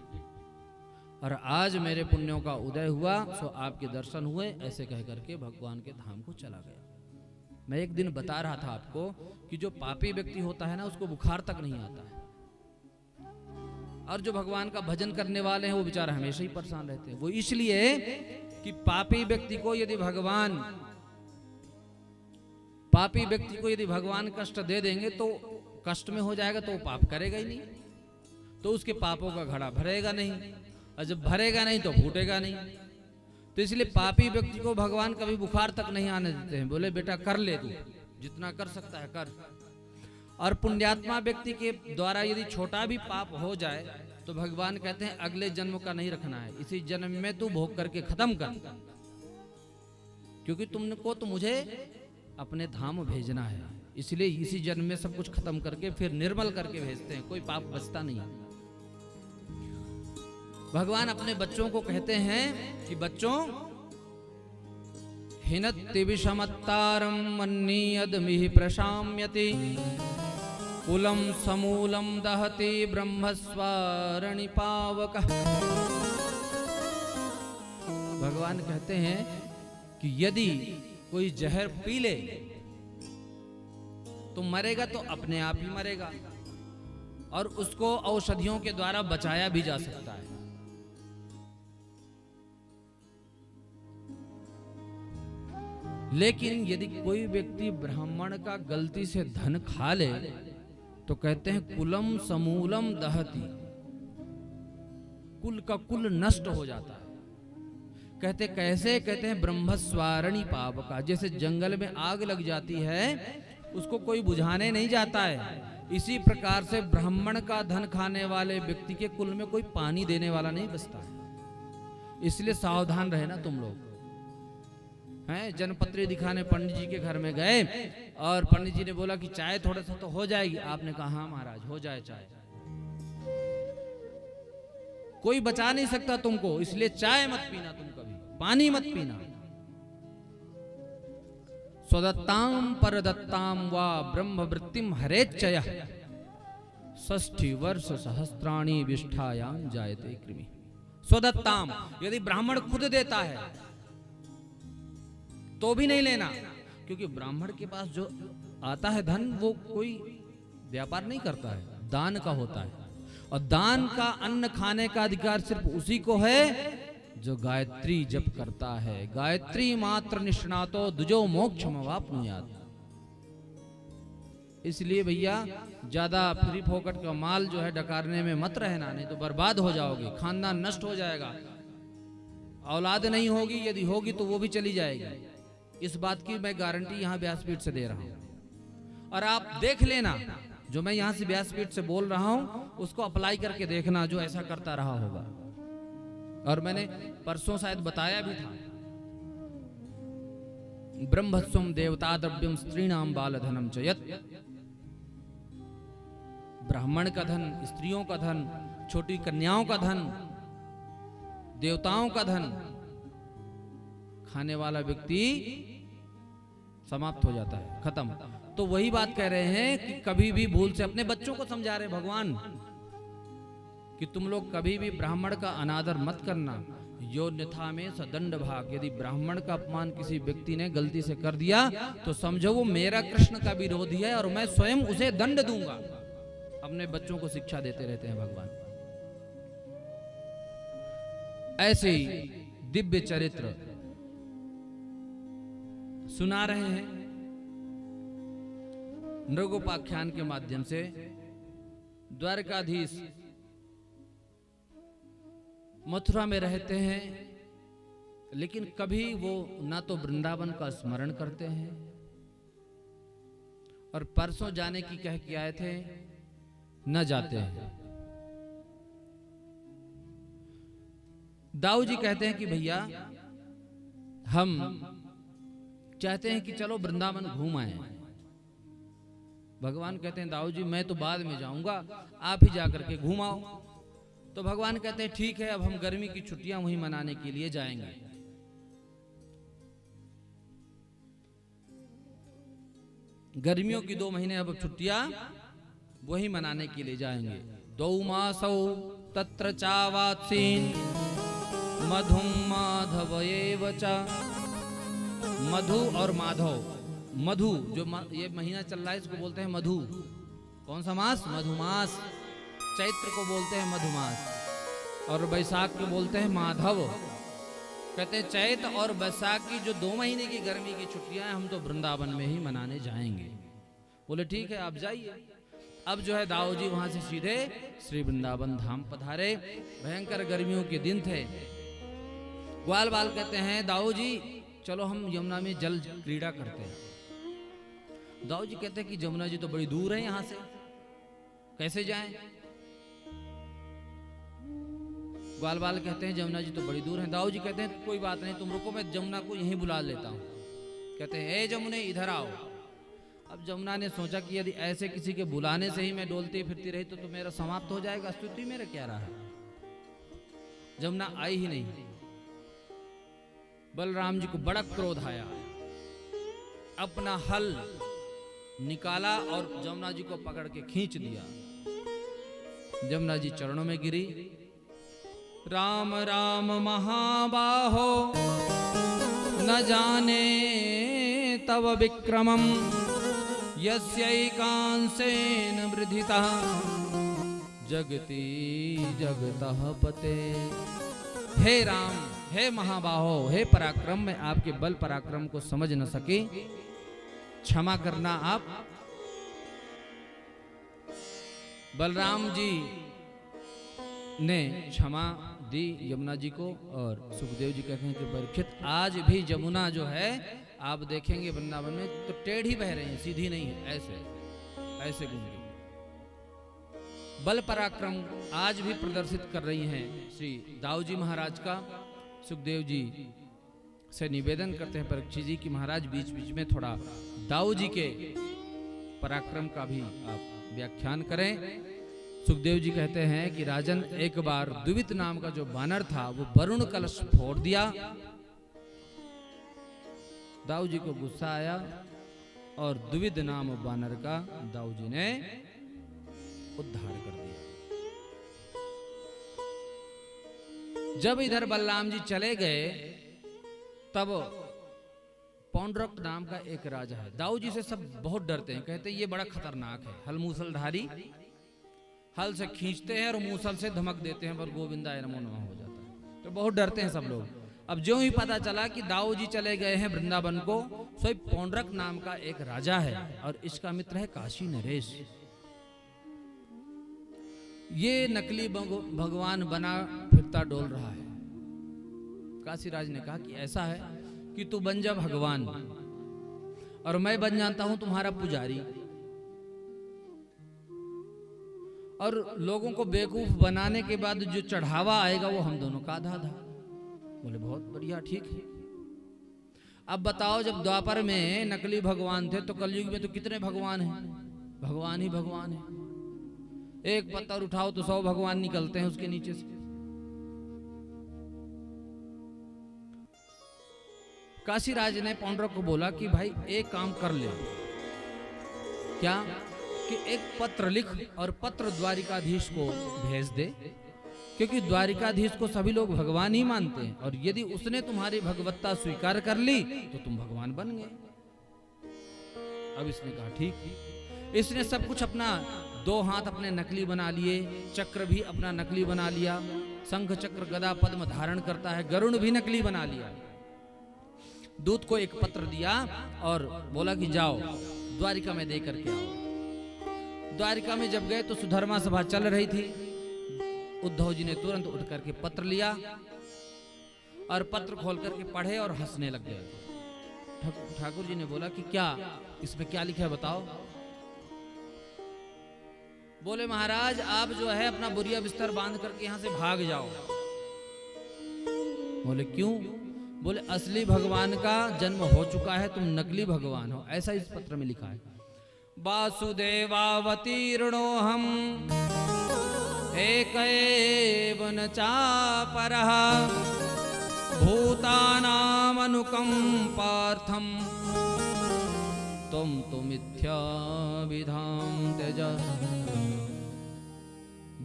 और आज मेरे पुण्यों का उदय हुआ, सो आपके दर्शन हुए। ऐसे कह करके भगवान के धाम को चला गया। मैं एक दिन बता रहा था आपको कि जो पापी व्यक्ति होता है ना, उसको बुखार तक नहीं आता है, और जो भगवान का भजन करने वाले हैं वो बेचारा हमेशा ही परेशान रहते हैं। वो इसलिए कि पापी व्यक्ति को यदि भगवान कष्ट दे देंगे तो कष्ट में हो जाएगा, तो वो पाप करेगा ही नहीं, तो उसके पापों का घड़ा भरेगा नहीं, और जब भरेगा नहीं तो फूटेगा नहीं। तो इसलिए पापी व्यक्ति को भगवान कभी बुखार तक नहीं आने देते हैं। बोले बेटा कर ले, तू जितना कर सकता है कर। और पुण्यात्मा व्यक्ति के द्वारा यदि छोटा भी पाप हो जाए तो भगवान कहते हैं अगले जन्म का नहीं रखना है, इसी जन्म में तू भोग करके खत्म कर, क्योंकि तुमको तो मुझे अपने धाम भेजना है। इसलिए इसी जन्म में सब कुछ खत्म करके फिर निर्मल करके भेजते हैं, कोई पाप बचता नहीं। भगवान अपने बच्चों को कहते हैं कि बच्चों, हिनत्ति विषमत्तारं मन्नीयदमिहि प्रशाम्यति, कुलम समूलम दहति ब्रह्मस्वारणि पावकः। भगवान कहते हैं कि यदि कोई जहर पी ले तो मरेगा तो अपने आप ही मरेगा, और उसको औषधियों के द्वारा बचाया भी जा सकता है। लेकिन यदि कोई व्यक्ति ब्राह्मण का गलती से धन खा ले तो कहते हैं कुलम समूलम दहति, कुल का कुल नष्ट हो जाता है। कहते कैसे? कहते हैं ब्रह्मस्वारणि पावका, जैसे जंगल में आग लग जाती है उसको कोई बुझाने नहीं जाता है, इसी प्रकार से ब्राह्मण का धन खाने वाले व्यक्ति के कुल में कोई पानी देने वाला नहीं बचता है। इसलिए सावधान रहे ना तुम लोग। हैं, जनपत्री दिखाने पंडित जी के घर में गए और पंडित जी ने बोला कि चाय थोड़ा सा तो हो जाएगी। आपने कहा हाँ महाराज हो जाए चाय। कोई बचा नहीं सकता तुमको, इसलिए चाय मत पीना, तुम कभी पानी मत पीना। स्वदत्ताम परदत्ताम वा ब्रह्मवृत्तिम हरेच्छयः, 60 वर्ष सहस्त्राणि विष्ठायाम जायते कृमि। स्वदत्ताम, यदि ब्राह्मण खुद देता है तो भी नहीं लेना, क्योंकि ब्राह्मण के पास जो आता है धन वो कोई व्यापार नहीं करता है, दान का होता है। और दान का अन्न खाने का अधिकार सिर्फ उसी को है जो गायत्री जप करता है। गायत्री मात्र निष्णातो दुजो मोक्षमवाप्नुयात्। इसलिए भैया ज्यादा फ्री फोकट का माल जो है डकारने में मत रहना, नहीं तो बर्बाद हो जाओगे, खानदान नष्ट हो जाएगा, औलाद नहीं होगी, यदि होगी तो वो भी चली जाएगी। इस बात की मैं गारंटी यहां व्यासपीठ से दे रहा हूं। और आप देख लेना, जो मैं यहां से व्यासपीठ से बोल रहा हूं उसको अप्लाई करके देखना, जो ऐसा करता रहा होगा। और मैंने परसों शायद बताया भी था, ब्रह्मस्वम देवता द्रव्यम स्त्रीणाम बालधनम च यत्, ब्राह्मण का धन, स्त्रियों का धन, छोटी कन्याओं का धन, देवताओं का धन खाने वाला व्यक्ति समाप्त हो जाता है, खत्म। तो वही बात कह रहे हैं कि कभी भी भूल से, अपने बच्चों को समझा रहे भगवान कि तुम लोग कभी भी ब्राह्मण का अनादर मत करना। यो न्यथा में सदंड भाग, यदि ब्राह्मण का अपमान किसी व्यक्ति ने गलती से कर दिया तो समझो वो मेरा कृष्ण का विरोधी है और मैं स्वयं उसे दंड दूंगा। अपने बच्चों को शिक्षा देते रहते हैं भगवान। ऐसे ही दिव्य चरित्र सुना रहे हैं नृगोपाख्यान के माध्यम से। द्वारकाधीश मथुरा में रहते हैं, लेकिन कभी वो ना तो वृंदावन का स्मरण करते हैं, और परसों जाने की कह के आए थे, न जाते हैं। दाऊ जी कहते हैं कि भैया हम चाहते हैं कि चलो वृंदावन घूम आए। भगवान कहते हैं दाऊ जी मैं तो बाद में जाऊंगा, आप ही जाकर के घूम आओ। तो भगवान कहते हैं ठीक है, अब हम गर्मी की छुट्टियां वहीं मनाने के लिए जाएंगे। गर्मियों की 2 महीने अब छुट्टियां वही मनाने के लिए जाएंगे। 2 मासौ तत्र चावात्सीन मधुम माधव एव च, मधु और माधव। मधु जो ये महीना चल रहा है इसको बोलते हैं मधु। कौन सा मास? मधुमास। चैत्र को बोलते हैं मधुमास, और बैसाख को बोलते हैं माधव। कहते हैं चैत्र और बैसाख की जो 2 महीने की गर्मी की छुट्टियां हैं हम तो वृंदावन में ही मनाने जाएंगे। बोले ठीक है आप जाइए। अब जो है दाऊ जी वहां से सीधे श्री वृंदावन धाम पधारे। भयंकर गर्मियों के दिन थे। ग्वाल बाल कहते हैं दाऊ जी चलो हम यमुना में जल क्रीड़ा करते हैं। दाऊ जी कहते हैं कि यमुना जी तो बड़ी दूर है यहां से, कैसे जाएं? ग्वाल बाल कहते हैं यमुना जी तो बड़ी दूर है। दाऊ जी कहते हैं कोई बात नहीं, तुम रुको, मैं यमुना को यहीं बुला लेता हूं। कहते हैं हे जमुने इधर आओ। अब जमुना ने सोचा कि यदि ऐसे किसी के बुलाने से ही मैं डोलती फिरती रही तो मेरा समाप्त हो जाएगा, स्तुति मेरा क्या रहा। जमुना आई ही नहीं। बलराम जी को बड़ा क्रोध आया, अपना हल निकाला और जमुना जी को पकड़ के खींच दिया। जमुना जी चरणों में गिरी। राम राम महाबाहो न जाने तव विक्रमम यस्यैकांसेन वृधितः जगति जगतः पते। हे राम, हे महाबाहो, हे पराक्रम, मैं आपके बल पराक्रम को समझ न सके, क्षमा करना आप। बलराम जी ने क्षमा दी यमुना जी को। और सुखदेव जी कहते हैं कि परीक्षित आज भी यमुना जो है आप देखेंगे वृंदावन में तो टेढ़ी बह रही है, सीधी नहीं है, ऐसे ऐसे घूम रही। बल पराक्रम आज भी प्रदर्शित कर रही हैं श्री दाऊ जी महाराज का। सुखदेव जी से निवेदन करते हैं परीक्षित जी कि महाराज बीच बीच में थोड़ा दाऊ जी के पराक्रम का भी आप व्याख्यान करें। सुखदेव जी कहते हैं कि राजन एक बार द्विवित नाम का जो बानर था वो वरुण कलश फोड़ दिया। दाऊ जी को गुस्सा आया और द्विविद नाम बानर का दाऊ जी ने उद्धार कर दिया। जब इधर बलराम जी चले गए तब पौंड्रक नाम का एक राजा है। दाऊ जी से सब बहुत डरते हैं, कहते हैं ये बड़ा खतरनाक है, हल मूसलधारी, हल से खींचते हैं और मूसल से धमक देते हैं पर गोविंदाय नमो नमः हो जाता है, तो बहुत डरते हैं सब लोग। अब जो ही पता चला कि दाऊ जी चले गए हैं वृंदावन को, सो पौंड्रक नाम का एक राजा है और इसका मित्र है काशी नरेश। ये नकली भगवान बना फिरता डोल रहा है। काशीराज ने कहा कि ऐसा है कि तू बन जा भगवान और मैं बन जाता हूं तुम्हारा पुजारी, और लोगों को बेवकूफ बनाने के बाद जो चढ़ावा आएगा वो हम दोनों का आधा आधा। बोले बहुत बढ़िया, ठीक है। अब बताओ, जब द्वापर में नकली भगवान थे तो कलयुग में तो कितने भगवान हैं? भगवान ही भगवान है। एक पत्थर उठाओ तो 100 भगवान निकलते हैं उसके नीचे से। काशीराज ने पौंड्रक को बोला कि भाई एक काम कर ले। क्या? कि एक पत्र लिख और पत्र द्वारिकाधीश को भेज दे, क्योंकि द्वारिकाधीश को सभी लोग भगवान ही मानते हैं, और यदि उसने तुम्हारी भगवत्ता स्वीकार कर ली तो तुम भगवान बन गए। अब इसने कहा ठीक। इसने सब कुछ अपना, 2 हाथ अपने नकली बना लिए, चक्र भी अपना नकली बना लिया, शंख चक्र गदा पद्म धारण करता है, गरुड़ भी नकली बना लिया। दूत को एक पत्र दिया और बोला कि जाओ द्वारिका में दे करके आओ। द्वारिका में जब गए तो सुधर्मा सभा चल रही थी। उद्धव जी ने तुरंत उठ करके पत्र लिया और पत्र खोल करके पढ़े और हंसने लग गए। ठाकुर जी ने बोला कि क्या इसमें क्या लिखा है बताओ। बोले महाराज आप जो है अपना बुरिया बिस्तर बांध करके यहां से भाग जाओ। बोले क्यों? बोले असली भगवान का जन्म हो चुका है, तुम नकली भगवान हो, ऐसा इस पत्र में लिखा है। वासुदेवावतीर्णो हम एक एव न चापरः भूतानामनुकंपार्थं तुम तो मिथ्याविधां त्यज।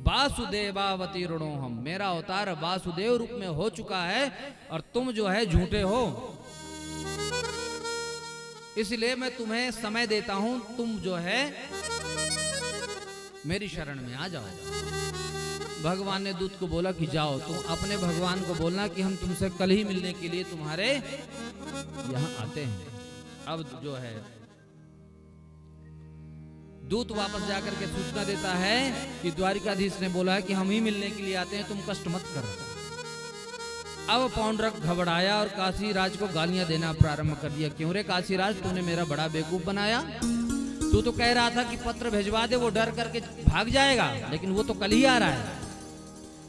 वासुदेवावतीर्णो हम, मेरा अवतार वासुदेव रूप में हो चुका है और तुम जो है झूठे हो, इसलिए मैं तुम्हें समय देता हूं, तुम जो है मेरी शरण में आ जाओ। भगवान ने दूत को बोला कि जाओ तुम अपने भगवान को बोलना कि हम तुमसे कल ही मिलने के लिए तुम्हारे यहां आते हैं। अब जो है दूत वापस जाकर के सूचना देता है कि द्वारिकाधीश ने बोला है कि हम ही मिलने के लिए आते हैं, तुम कष्ट मत कर। अब पौंड्रक घबराया और काशीराज को गालियां देना प्रारंभ कर दिया। क्यों रे काशीराज, तूने मेरा बड़ा बेवकूफ बनाया। तू तो कह रहा था कि पत्र भिजवा दे, वो डर करके भाग जाएगा, लेकिन वो तो कल ही आ रहा है।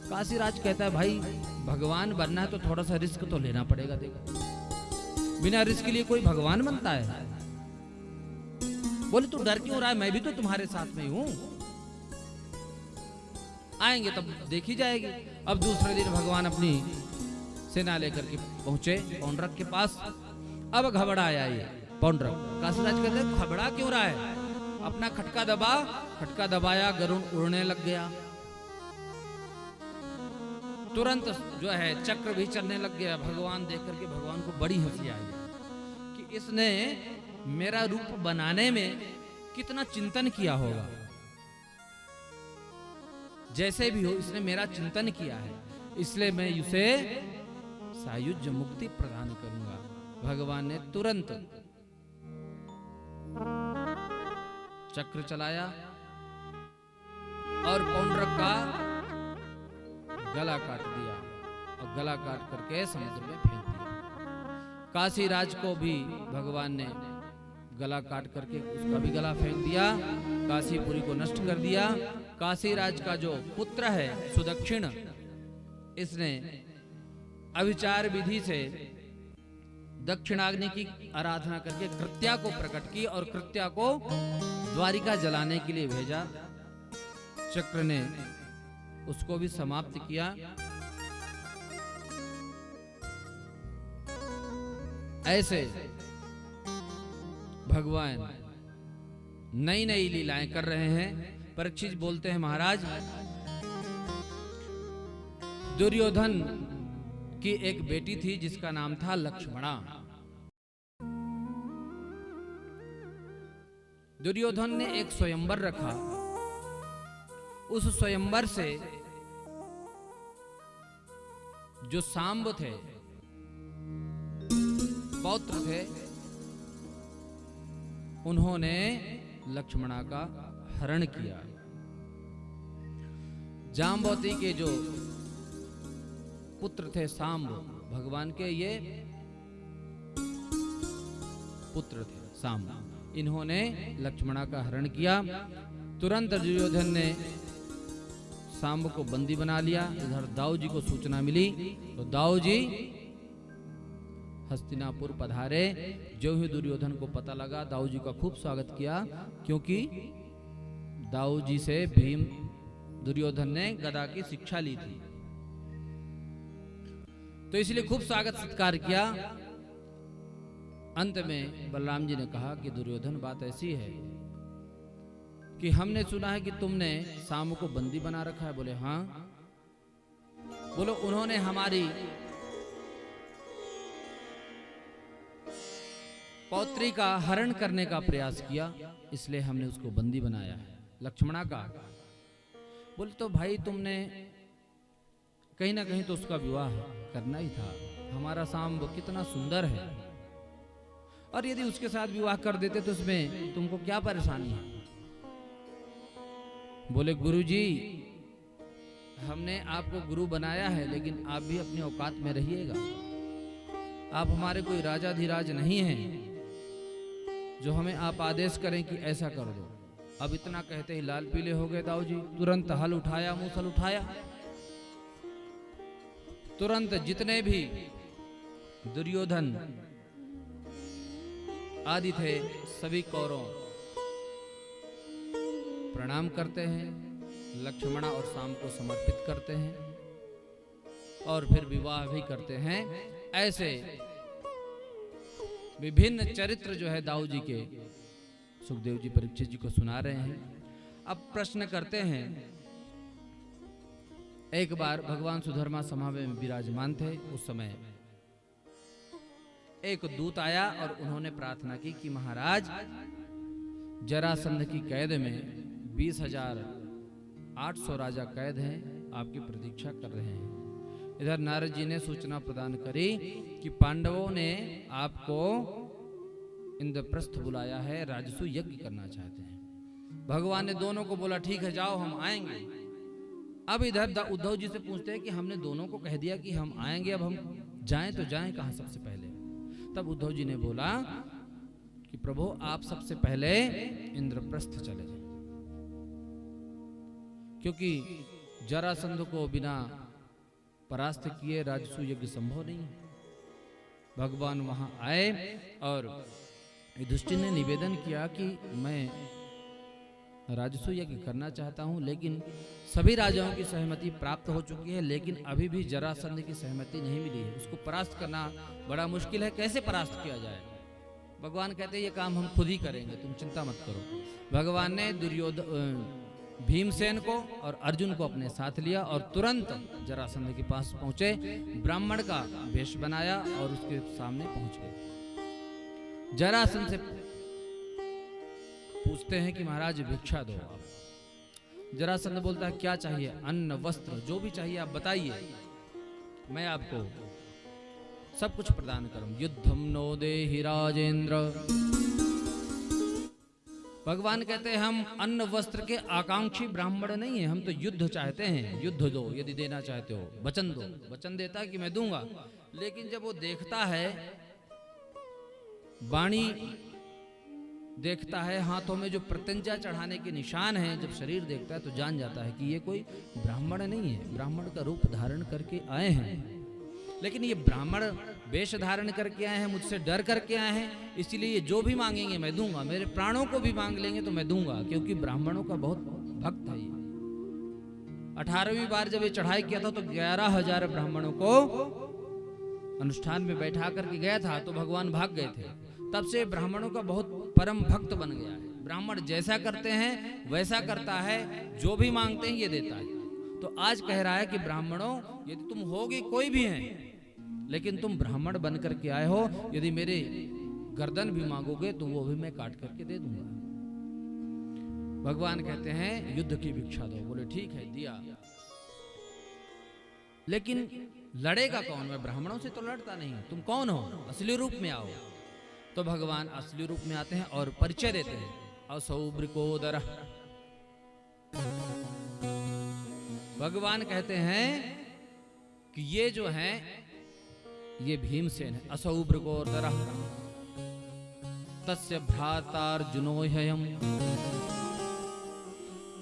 काशीराज कहता है भाई भगवान बनना है तो थोड़ा सा रिस्क तो लेना पड़ेगा। देखो बिना रिस्क के लिए कोई भगवान बनता है? बोले तू डर क्यों रहा है, मैं भी तो तुम्हारे साथ में हूं, आएंगे तब देखी जाएगी। अब दूसरे दिन भगवान अपनी सेना लेकर के पहुंचे पौंड्रक के पास। अब घबराया ये पौंड्रक। काशीराज कहते हैं घबरा क्यों रहा है, अपना खटका दबा। खटका दबाया, गरुड़ उड़ने लग गया। तुरंत जो है चक्र भी चलने लग गया। भगवान देख करके भगवान को बड़ी हंसी आई कि इसने मेरा रूप बनाने में कितना चिंतन किया होगा। जैसे भी हो इसने मेरा चिंतन किया है, इसलिए मैं उसे सायुज्य मुक्ति प्रदान करूंगा। भगवान ने तुरंत चक्र चलाया और पौंड्रक का गला काट दिया और गला काट करके समुद्र में फेंक दिया। काशीराज को भी भगवान ने गला काट करके उसका भी गला फेंक दिया, काशीपुरी को नष्ट कर दिया। काशीराज का जो पुत्र है सुदक्षिण, इसने अविचार विधि से दक्षिणाग्नि की आराधना करके कृत्या को प्रकट की और कृत्या को द्वारिका जलाने के लिए भेजा। चक्र ने उसको भी समाप्त किया। ऐसे भगवान नई नई लीलाएं कर रहे हैं। परीक्षित बोलते हैं महाराज, दुर्योधन की एक बेटी थी जिसका नाम था लक्ष्मणा। दुर्योधन ने एक स्वयंवर रखा। उस स्वयंवर से जो सांब थे, पौत्र थे, उन्होंने लक्ष्मणा का हरण किया। जाम्बवती के जो पुत्र थे सांब भगवान के, ये पुत्र थे साम। इन्होंने लक्ष्मणा का हरण किया। तुरंत दुर्योधन ने सांब को बंदी बना लिया। इधर दाऊ जी को सूचना मिली तो दाऊ जी हस्तिनापुर पधारे। जो ही दुर्योधन को पता लगा, दाऊ जी का खूब स्वागत किया, क्योंकि दाऊ जी से भीम दुर्योधन ने गदा की शिक्षा ली थी, तो इसलिए खूब स्वागत सत्कार किया। अंत में बलराम जी ने कहा कि दुर्योधन, बात ऐसी है कि हमने सुना है कि तुमने साम को बंदी बना रखा है। बोले हाँ। बोलो उन्होंने हमारी पौत्री का हरण करने का प्रयास किया, इसलिए हमने उसको बंदी बनाया है। लक्ष्मणा का बोले तो भाई तुमने कहीं ना कहीं तो उसका विवाह करना ही था। हमारा सांब कितना सुंदर है, और यदि उसके साथ विवाह कर देते तो उसमें तुमको क्या परेशानी है। बोले गुरुजी, हमने आपको गुरु बनाया है, लेकिन आप भी अपनी औकात में रहिएगा। आप हमारे कोई राजाधिराज नहीं हैं जो हमें आप आदेश करें कि ऐसा कर दो। अब इतना कहते ही लाल पीले हो गए दाऊ जी। तुरंत हल उठाया, मूसल उठाया। तुरंत जितने भी दुर्योधन आदि थे सभी कौरव प्रणाम करते हैं, लक्ष्मणा और साम को समर्पित करते हैं और फिर विवाह भी करते हैं। ऐसे विभिन्न चरित्र जो है दाऊ जी के सुखदेव जी परीक्षित जी को सुना रहे हैं। अब प्रश्न करते हैं, एक बार भगवान सुधर्मा सभा में विराजमान थे। उस समय एक दूत आया और उन्होंने प्रार्थना की कि महाराज, जरासंध की कैद में 20,800 राजा कैद हैं, आपकी प्रतीक्षा कर रहे हैं। इधर नारद जी ने सूचना प्रदान करी कि पांडवों ने आपको इंद्रप्रस्थ बुलाया है, राजसू यज्ञ करना चाहते हैं। भगवान ने दोनों को बोला ठीक है जाओ, हम आएंगे। अब इधर उद्धव जी से पूछते हैं कि हमने दोनों को कह दिया कि हम आएंगे, अब हम जाएं तो जाएं कहां सबसे पहले। तब उद्धव जी ने बोला कि प्रभु आप सबसे पहले इंद्रप्रस्थ चले जाएं, क्योंकि जरासंध को बिना परास्त किए राजसू यज्ञ संभव नहीं है। भगवान वहां आए और युधिष्ठिर ने निवेदन किया कि मैं राजसू यज्ञ करना चाहता हूं, लेकिन सभी राजाओं की सहमति प्राप्त हो चुकी है, लेकिन अभी भी जरासंध की सहमति नहीं मिली है। उसको परास्त करना बड़ा मुश्किल है, कैसे परास्त किया जाए। भगवान कहते हैं ये काम हम खुद ही करेंगे, तुम चिंता मत करो। भगवान ने भीमसेन को और अर्जुन को अपने साथ लिया और तुरंत जरासंध के पास पहुंचे, ब्राह्मण का वेश बनाया और उसके सामने पहुंच गए। जरासंध से पूछते हैं कि महाराज भिक्षा दो आप। जरासंध बोलता है क्या चाहिए, अन्न वस्त्र जो भी चाहिए आप बताइए, मैं आपको सब कुछ प्रदान करूं। युद्धम नो देहि राजेंद्र। भगवान कहते हैं हम अन्न वस्त्र के आकांक्षी ब्राह्मण नहीं है, हम तो युद्ध चाहते हैं। युद्ध दो यदि देना चाहते हो, वचन दो। वचन देता है कि मैं दूंगा, लेकिन जब वो देखता है, वाणी देखता है, हाथों में जो प्रत्यंजा चढ़ाने के निशान हैं, जब शरीर देखता है तो जान जाता है कि ये कोई ब्राह्मण नहीं है, ब्राह्मण का रूप धारण करके आए हैं। लेकिन ये ब्राह्मण वेश धारण करके आए हैं, मुझसे डर करके आए हैं, इसीलिए ये जो भी मांगेंगे मैं दूंगा। मेरे प्राणों को भी मांग लेंगे तो मैं दूंगा, क्योंकि ब्राह्मणों का बहुत भक्त है ये। 18वीं बार जब ये चढ़ाई किया था तो 11,000 ब्राह्मणों को अनुष्ठान में बैठा करके गया था, तो भगवान भाग गए थे। तब से ब्राह्मणों का बहुत परम भक्त बन गया है। ब्राह्मण जैसा करते हैं वैसा करता है, जो भी मांगते हैं ये देता है। तो आज कह रहा है कि ब्राह्मणों, यदि तुम होगे कोई भी हैं, लेकिन तुम ब्राह्मण बन करके आए हो, यदि मेरे गर्दन भी मांगोगे तो वो भी मैं काट करके दे दूंगा। भगवान कहते हैं युद्ध की भिक्षा दो। बोले ठीक है, दिया। लेकिन लड़ेगा कौन? मैं ब्राह्मणों से तो लड़ता नहीं, तुम कौन हो? असली रूप में आओ। तो भगवान असली रूप में आते हैं और परिचय देते हैं, असौब्रिकोदर। भगवान कहते हैं कि ये जो है ये भीमसेन है, असौब्रिकोदर। तस्य भ्रातार्जुनो ह्ययम्।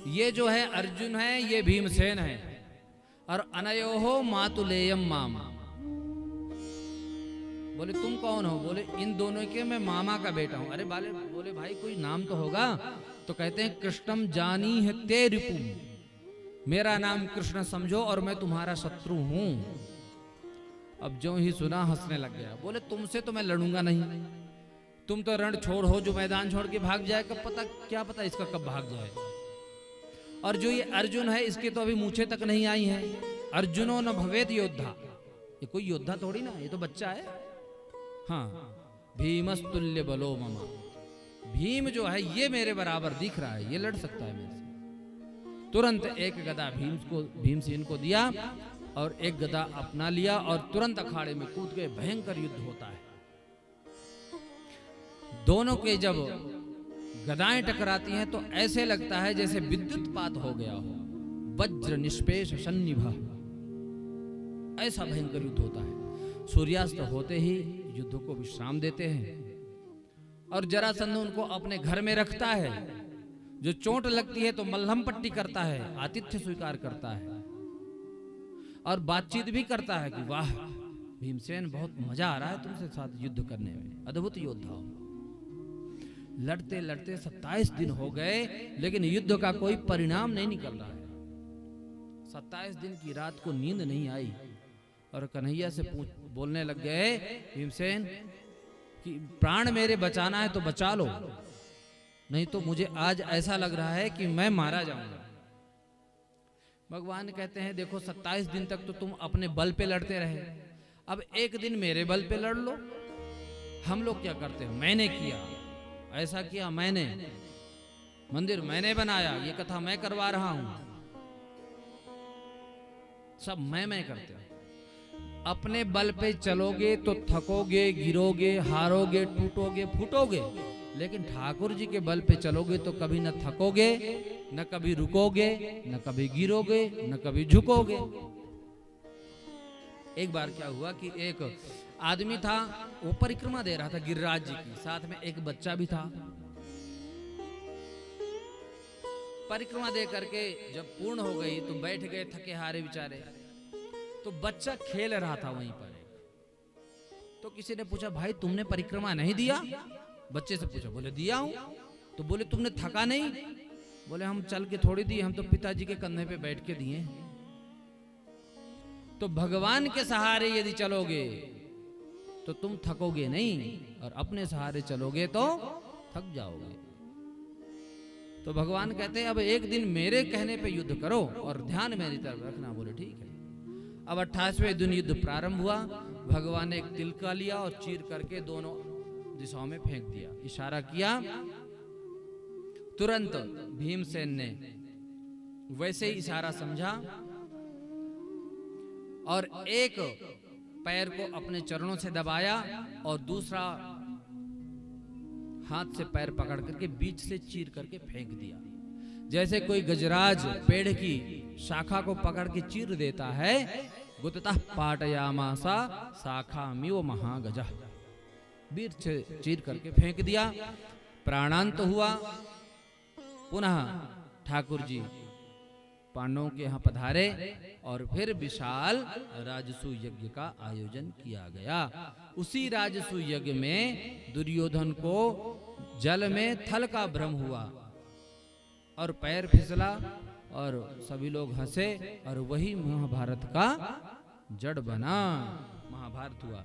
ये जो है अर्जुन है, ये भीमसेन है, और अनयोहो मातुलेयम मामा। बोले तुम कौन हो? बोले इन दोनों के मैं मामा का बेटा हूं। अरे बोले भाई कोई नाम तो होगा। तो कहते हैं कृष्णम जानी है ते रिपुम, मेरा नाम कृष्ण समझो और मैं तुम्हारा शत्रु हूं। अब जो ही सुना हंसने लग गया। बोले तुमसे तो मैं लड़ूंगा नहीं, तुम तो रण छोड़ हो जो मैदान छोड़ के भाग जाए, कब पता, क्या पता इसका कब भाग जाए। और जो ये अर्जुन है इसके तो अभी मूछें तक नहीं आई हैं। अर्जुनो न भवेद योद्धा, ये कोई योद्धा थोड़ी ना, ये तो बच्चा है। हाँ, भीमस्तुल्य बलो ममा, भीम जो है ये मेरे बराबर दिख रहा है, ये लड़ सकता है मेरे से। तुरंत एक गदा भीमसेन को दिया और एक गदा अपना लिया और तुरंत अखाड़े में कूद गए। भयंकर युद्ध होता है। दोनों के जब गदाएं टकराती हैं तो ऐसे लगता है जैसे विद्युतपात हो गया हो, वज्र निष्पेष सन्निभ, ऐसा भयंकर युद्ध होता है। सूर्यास्त होते ही युद्ध को विश्राम देते हैं और जरासंध उनको अपने घर में रखता है। जो चोट लगती है तो मल्हम पट्टी करता है, आतिथ्य स्वीकार करता है और बातचीत भी करता है कि वाह भीमसेन, बहुत मजा आ रहा है तुमसे साथ युद्ध करने में, अद्भुत योद्धा हो। लड़ते लड़ते 27 दिन हो गए लेकिन युद्ध का कोई परिणाम नहीं निकल रहा है। 27 दिन की रात को नींद नहीं आई और कन्हैया से बोलने लग गए भीमसेन कि प्राण मेरे बचाना है तो बचा लो, नहीं तो मुझे आज ऐसा लग रहा है कि मैं मारा जाऊंगा। भगवान कहते हैं देखो 27 दिन तक तो तुम अपने बल पे लड़ते रहे, अब एक दिन मेरे बल पे लड़ लो। हम लोग क्या करते हैं, मैंने किया, ऐसा किया मैंने, मंदिर मैंने बनाया, ये कथा मैं करवा रहा हूं, सब मैं करते हैं। अपने बल पे चलोगे तो थकोगे, गिरोगे, हारोगे, टूटोगे, फूटोगे, लेकिन ठाकुर जी के बल पे चलोगे तो कभी न थकोगे, न कभी रुकोगे, न कभी गिरोगे, न कभी झुकोगे। एक बार क्या हुआ कि एक आदमी था, वो परिक्रमा दे रहा था गिरिराज जी की, साथ में एक बच्चा भी था। परिक्रमा दे करके जब पूर्ण हो गई तो बैठ गए थके हारे बेचारे। तो बच्चा खेल रहा था वहीं पर। तो किसी ने पूछा भाई तुमने परिक्रमा नहीं दिया? बच्चे से पूछा, बोले दिया हूं। तो बोले तुमने थका नहीं? बोले हम चल के थोड़ी दिए, हम तो पिताजी के कंधे पे बैठ के दिए। तो भगवान के सहारे यदि चलोगे तो तुम थकोगे नहीं, और अपने सहारे चलोगे तो थक जाओगे। तो भगवान कहते हैं अब एक दिन मेरे कहने पे युद्ध करो और ध्यान मेरी तरफ रखना। बोले ठीक है। अब 28वें दिन युद्ध प्रारंभ हुआ। भगवान ने एक तिलका लिया और चीर करके दोनों दिशाओं में फेंक दिया, इशारा किया। तुरंत भीमसेन ने वैसे ही इशारा समझा और एक पैर को अपने चरणों से दबाया और दूसरा हाथ से पैर पकड़ करके बीच से चीर करके फेंक दिया। जैसे कोई गजराज पेड़ की शाखा को पकड़ के चीर देता है, गुततः पाटयामासा शाखामिव महागजः, बीच से चीर करके फेंक दिया। प्राणांत हुआ। पुनः ठाकुर जी पांडवों के यहाँ पधारे और फिर विशाल राजसूय यज्ञ का आयोजन किया गया। उसी राजसूय यज्ञ में दुर्योधन को जल में थल का भ्रम हुआ और पैर फिसला और सभी लोग हंसे और वही महाभारत का जड़ बना, महाभारत हुआ।